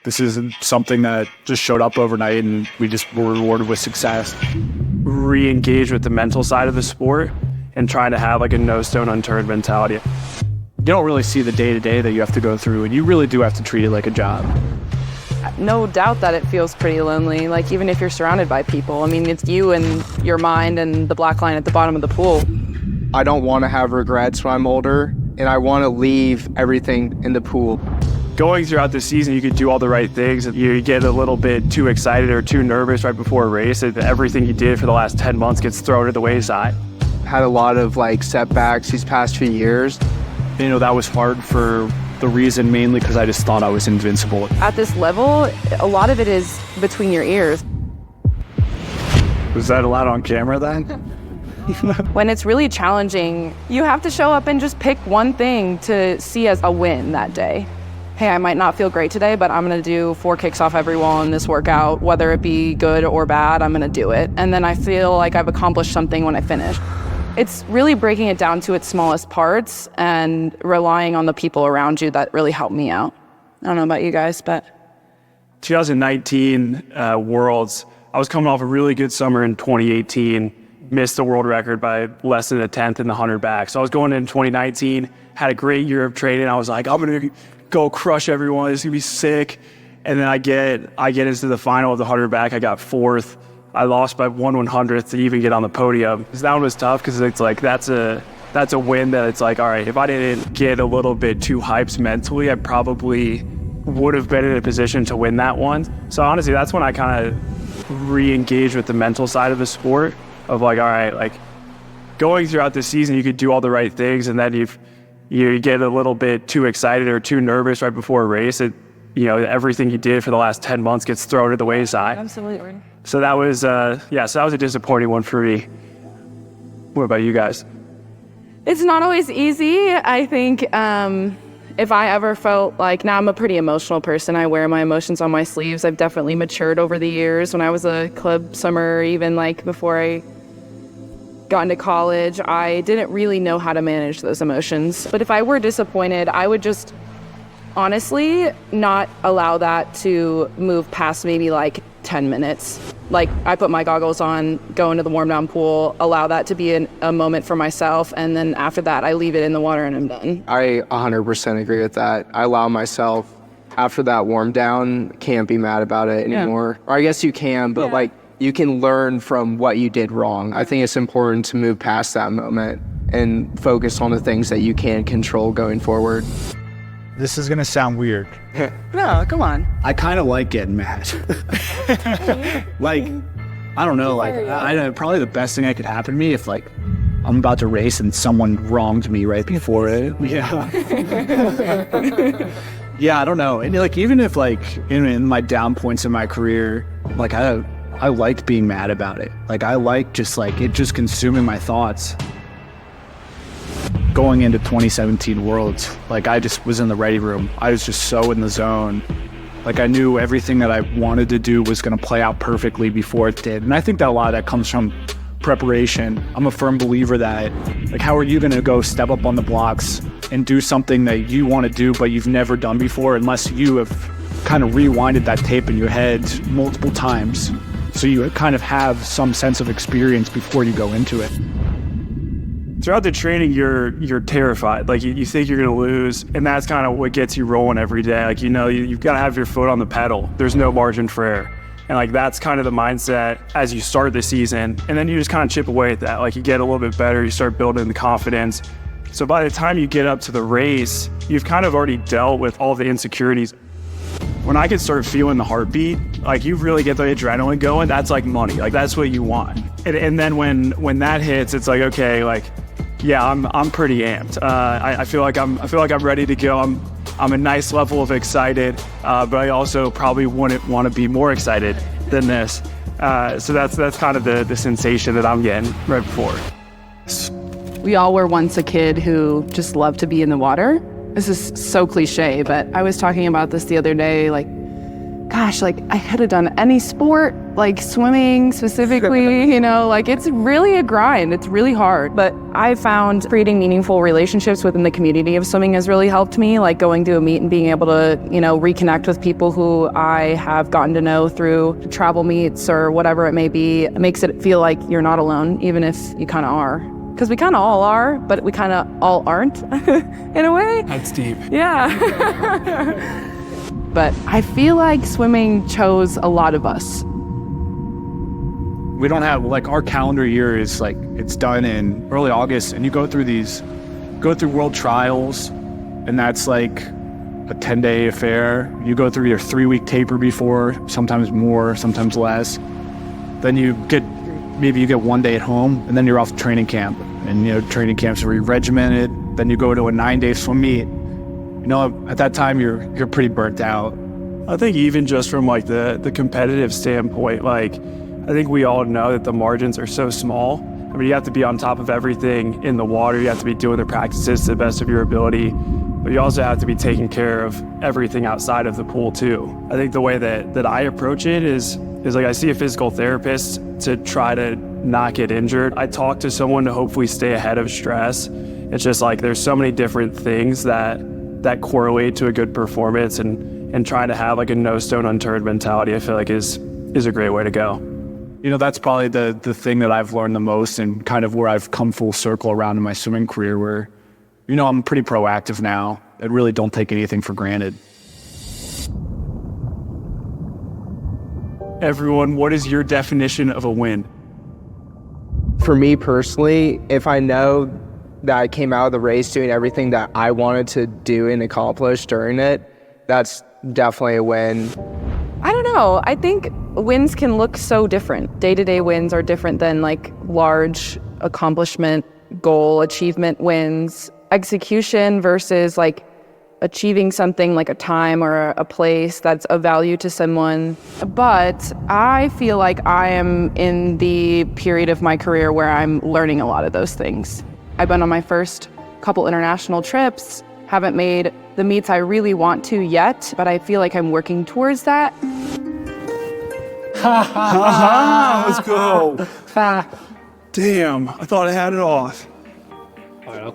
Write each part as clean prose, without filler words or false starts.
This isn't something that just showed up overnight and we just were rewarded with success. Re-engage with the mental side of the sport and trying to have like a no stone unturned mentality. You don't really see the day-to-day that you have to go through, and you really do have to treat it like a job. No doubt that it feels pretty lonely, like even if you're surrounded by people. I mean, it's you and your mind and the black line at the bottom of the pool. I don't want to have regrets when I'm older, and I want to leave everything in the pool. Going throughout the season, you could do all the right things. You get a little bit too excited or too nervous right before a race, and everything you did for the last 10 months gets thrown to the wayside. Had a lot of like setbacks these past few years. You know, that was hard for the reason mainly because I just thought I was invincible. At this level, a lot of it is between your ears. Was that allowed on camera then? When it's really challenging, you have to show up and just pick one thing to see as a win that day. Hey, I might not feel great today, but I'm gonna do 4 kicks off every wall in this workout, whether it be good or bad, I'm gonna do it. And then I feel like I've accomplished something when I finish. It's really breaking it down to its smallest parts and relying on the people around you that really helped me out. I don't know about you guys, but. 2019 Worlds, I was coming off a really good summer in 2018, missed the world record by less than a tenth in the 100 back. So I was going in 2019, had a great year of training. I was like, I'm gonna go crush everyone, it's gonna be sick. And then I get into the final of the 100 back, I got 4th. I lost by 1/100th to even get on the podium. That one was tough because it's like, that's a win that it's like, all right, if I didn't get a little bit too hyped mentally, I probably would have been in a position to win that one. So honestly, that's when I kind of re-engage with the mental side of the sport of like, all right, like going throughout the season, you could do all the right things, and then you get a little bit too excited or too nervous right before a race, everything you did for the last 10 months gets thrown to the wayside. Absolutely. So that was, so that was a disappointing one for me. What about you guys? It's not always easy. I think if I ever felt like, now I'm a pretty emotional person. I wear my emotions on my sleeves. I've definitely matured over the years. When I was a club swimmer, even like before I got into college, I didn't really know how to manage those emotions. But if I were disappointed, I would just honestly not allow that to move past maybe like 10 minutes. Like I put my goggles on, go into the warm down pool, allow that to be a moment for myself, and then after that I leave it in the water and I'm done. I 100% agree with that. I allow myself, after that warm down, can't be mad about it anymore. Or I guess you can, but like you can learn from what you did wrong. I think it's important to move past that moment and focus on the things that you can control going forward. This is gonna sound weird. No, come on. I kind of like getting mad. Like, I don't know, like, I probably the best thing that could happen to me if, like, I'm about to race and someone wronged me right before it. Yeah. Yeah, I don't know. And, like, even if, like, in my down points in my career, like, I liked being mad about it. Like, I liked just, like, it just consuming my thoughts. Going into 2017 Worlds, like I just was in the ready room. I was just so in the zone. Like I knew everything that I wanted to do was gonna play out perfectly before it did. And I think that a lot of that comes from preparation. I'm a firm believer that, like, how are you gonna go step up on the blocks and do something that you wanna do but you've never done before unless you have kind of rewinded that tape in your head multiple times. So you kind of have some sense of experience before you go into it. Throughout the training, you're terrified. Like you think you're gonna lose, and that's kind of what gets you rolling every day. Like you've got to have your foot on the pedal. There's no margin for error, and like that's kind of the mindset as you start the season. And then you just kind of chip away at that. Like you get a little bit better, you start building the confidence. So by the time you get up to the race, you've kind of already dealt with all the insecurities. When I can start feeling the heartbeat, like you really get the adrenaline going, that's like money. Like that's what you want. And then when that hits, it's like, okay, like, yeah, I'm pretty amped. I feel like I'm ready to go. I'm a nice level of excited, but I also probably wouldn't want to be more excited than this. So that's kind of the sensation that I'm getting right before. We all were once a kid who just loved to be in the water. This is so cliche, but I was talking about this the other day. Like, gosh, like I could have done any sport, like swimming specifically, like it's really a grind. It's really hard. But I found creating meaningful relationships within the community of swimming has really helped me, like going to a meet and being able to, reconnect with people who I have gotten to know through travel meets or whatever it may be. It makes it feel like you're not alone, even if you kind of are. Because we kind of all are, but we kind of all aren't in a way. That's deep. Yeah. But I feel like swimming chose a lot of us. We don't have, like, our calendar year is like, it's done in early August, and you go through world trials, and that's like a 10-day affair. You go through your 3-week taper before, sometimes more, sometimes less. Then you get 1 day at home, and then you're off to training camp. And, training camps are regimented. Then you go to a 9-day swim meet. At that time, you're pretty burnt out. I think even just from like the competitive standpoint, like I think we all know that the margins are so small. I mean, you have to be on top of everything in the water. You have to be doing the practices to the best of your ability, but you also have to be taking care of everything outside of the pool too. I think the way that I approach it is like I see a physical therapist to try to not get injured. I talk to someone to hopefully stay ahead of stress. It's just like there's so many different things that correlate to a good performance, and trying to have like a no stone unturned mentality, I feel like is a great way to go. That's probably the thing that I've learned the most, and kind of where I've come full circle around in my swimming career, where, I'm pretty proactive now. I really don't take anything for granted. Everyone, what is your definition of a win? For me personally, if I know that I came out of the race doing everything that I wanted to do and accomplish during it, that's definitely a win. I don't know. I think wins can look so different. Day-to-day wins are different than like large accomplishment, goal, achievement wins. Execution versus like achieving something like a time or a place that's of value to someone. But I feel like I am in the period of my career where I'm learning a lot of those things. I've been on my first couple international trips, haven't made the meets I really want to yet, but I feel like I'm working towards that. Let's go. Damn, I thought I had it off.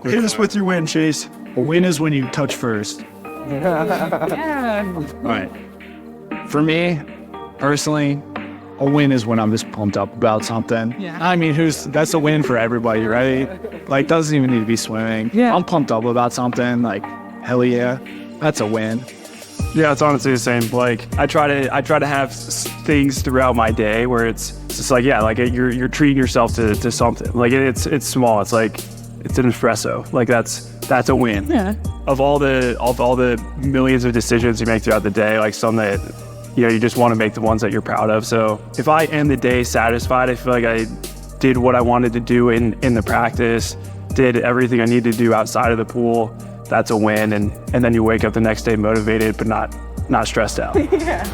Hit us with your win, Chase. A win is when you touch first. Yeah. All right. For me, personally, a win is when I'm just pumped up about something. Yeah. I mean, that's a win for everybody, right? Like, doesn't even need to be swimming. Yeah. I'm pumped up about something, like, hell yeah, that's a win. Yeah, it's honestly the same. Like, I try to have things throughout my day where it's just like, yeah, like you're treating yourself to something. Like it's small. It's like it's an espresso. Like that's a win. Yeah. Of all the millions of decisions you make throughout the day, like some that you just want to make the ones that you're proud of. So if I end the day satisfied, I feel like I did what I wanted to do in the practice, did everything I needed to do outside of the pool. That's a win, and then you wake up the next day motivated but not stressed out. Yeah.